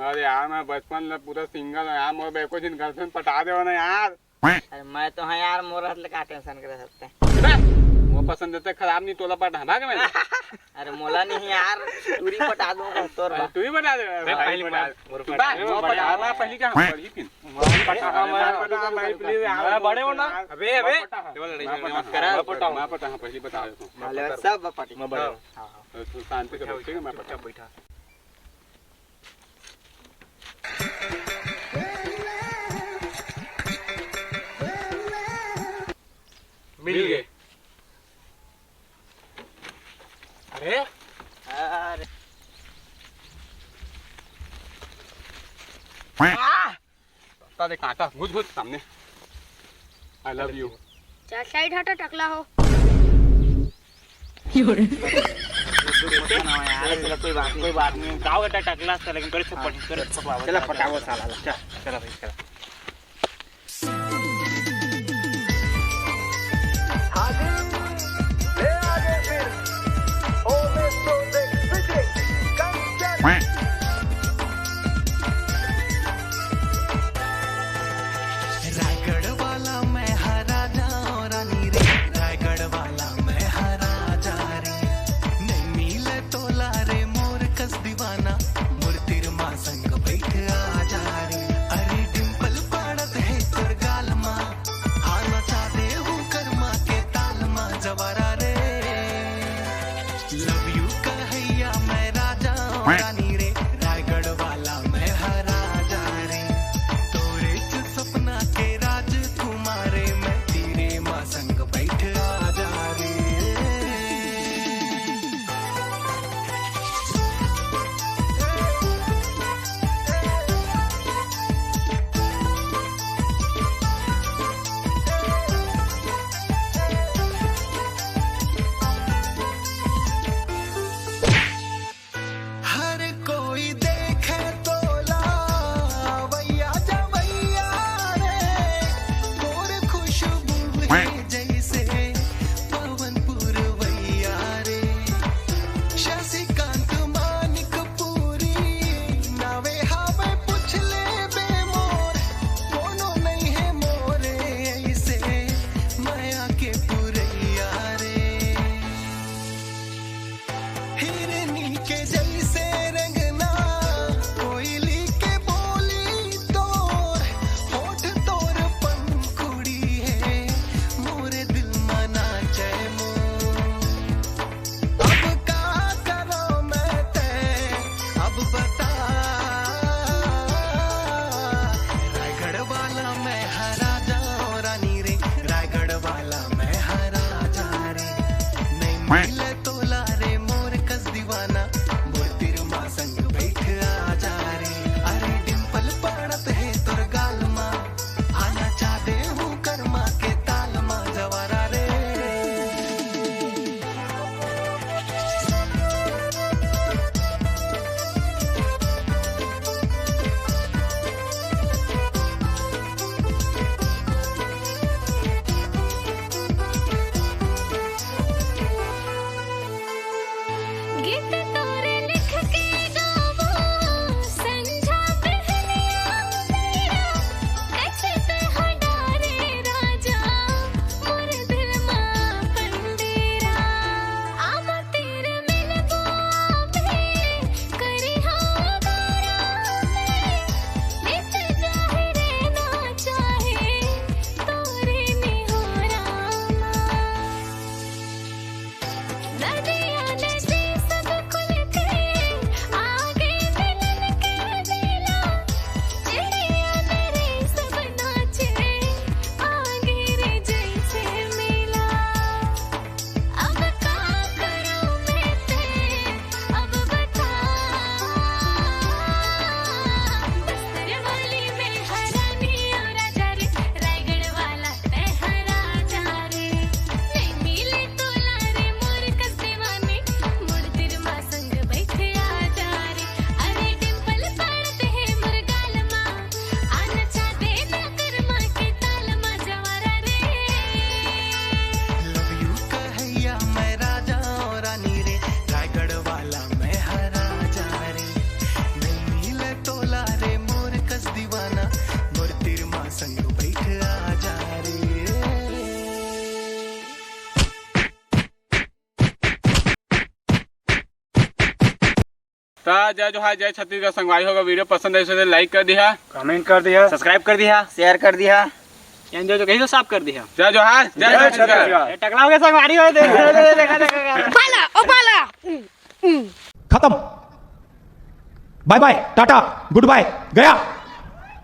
अरे यार मैं बचपन में पूरा सिंगल है यार, मोर बेको जिन गर्लफ्रेंड पटा दे ना यार। अरे मैं तो हाँ यार, मोर हट का टेंशन कर सकते हैं। वो पसंद है खराब नहीं तोला पटा भाग मैं। अरे मोला नहीं यार, पूरी पटा दूंगा तोर बात। तू ही बता दे पहली बार वो पटा मैं पहली का पढ़ी पिन मैं प्लीज यार बड़े हो ना। अबे मैं पटा पहली बता देता हूं। हाले सब पटी मैं बड़े हां तू शांति से बैठ, ठीक है मैं पटा बैठा। मिल गए। अरे अरे ता देख काटा घुस सामने। I love you. चार साइड हटा टकला हो। चलो कोई बात नहीं। गाँव का टकला था लेकिन कर चलो पटाओ साला। चला भाई चला। जय जोहार जय छत्तीसगढ़ संगवारी होगा। वीडियो पसंद है तो लाइक कर दिया, कमेंट कर दिया, सब्सक्राइब कर दिया, शेयर कर दिया, जो कहीं तो साफ कर दिया। जय जोहार जय छत्तीसगढ़। टकला हो गया संगवारी हो देखा पाला ओ पाला खत्म। Bye bye tata goodbye गया।